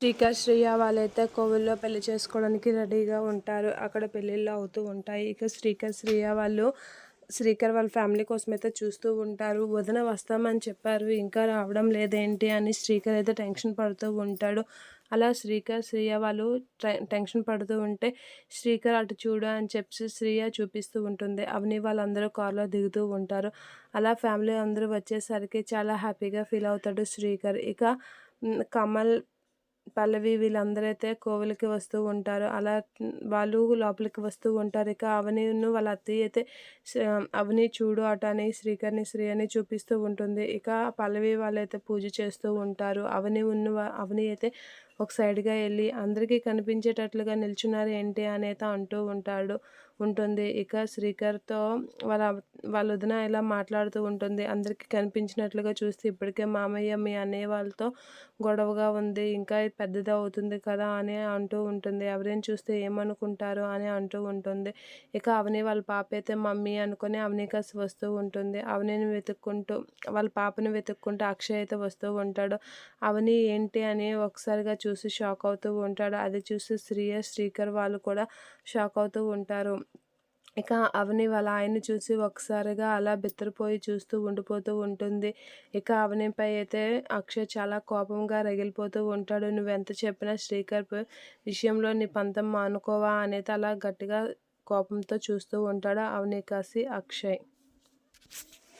శ్రీకర్, శ్రేయ వాళ్ళైతే కోవిల్లో పెళ్లి చేసుకోవడానికి రెడీగా ఉంటారు. అక్కడ పెళ్ళిళ్ళు అవుతూ ఉంటాయి. ఇక శ్రీకర్, శ్రేయ వాళ్ళు శ్రీకర్ వాళ్ళ ఫ్యామిలీ కోసం అయితే చూస్తూ ఉంటారు. వదిన వస్తామని చెప్పారు, ఇంకా రావడం లేదేంటి అని శ్రీకర్ అయితే టెన్షన్ పడుతూ ఉంటాడు. అలా శ్రీకర్, శ్రేయ వాళ్ళు టెన్షన్ పడుతూ ఉంటే శ్రీకర్ అటు చూడు అని చెప్పి శ్రేయ చూపిస్తూ ఉంటుంది. అవని వాళ్ళందరూ కారులో దిగుతూ ఉంటారు. అలా ఫ్యామిలీ అందరూ వచ్చేసరికి చాలా హ్యాపీగా ఫీల్ అవుతాడు శ్రీకర్. ఇక కమల్, పల్లవి వీళ్ళందరైతే కోవిలికి వస్తూ ఉంటారు. అలా వాళ్ళు లోపలికి వస్తూ ఉంటారు. ఇక అవనిను వాళ్ళ అత్తయ్య అయితే అవని చూడు అటు అని శ్రీకర్ని, శ్రేయని చూపిస్తూ ఉంటుంది. ఇక పల్లవి వాళ్ళైతే పూజ చేస్తూ ఉంటారు. అవని అయితే ఒక సైడ్గా వెళ్ళి అందరికీ కనిపించేటట్లుగా నిల్చున్నారు ఏంటి అని అయితే అంటూ ఉంటుంది. ఇక శ్రీకర్తో వాళ్ళ వాళ్ళ వదిన ఇలా మాట్లాడుతూ ఉంటుంది. అందరికీ కనిపించినట్లుగా చూస్తే ఇప్పటికే మామయ్య మీ అన్నయ్య వాళ్ళతో గొడవగా ఉంది, ఇంకా ఇది పెద్దది అవుతుంది కదా అని అంటూ ఉంటుంది. ఎవరైనా చూస్తే ఏమనుకుంటారు అని అంటూ ఉంటుంది. ఇక అవని వాళ్ళ పాప అయితే మమ్మీ అనుకుని అవని కాసి వస్తూ ఉంటుంది. అవనిని వెతుక్కుంటూ వాళ్ళ పాపని వెతుక్కుంటూ అక్షయ్ అయితే వస్తూ ఉంటాడు. అవని ఏంటి అని ఒకసారిగా చూసి షాక్ అవుతూ ఉంటాడు. అది చూసి శ్రీకర్ వాళ్ళు కూడా షాక్ అవుతూ ఉంటారు. ఇక అవని వాళ్ళ ఆయన్ని చూసి ఒకసారిగా అలా బిత్తరపోయి చూస్తూ ఉండిపోతూ ఉంటుంది. ఇక అవనిపై అయితే అక్షయ్ చాలా కోపంగా రగిలిపోతూ ఉంటాడు. నువ్వెంత చెప్పినా శ్రీకర్ విషయంలో నీ పంతం మానుకోవా అనేది అలా గట్టిగా కోపంతో చూస్తూ ఉంటాడు అవని కాసి అక్షయ్.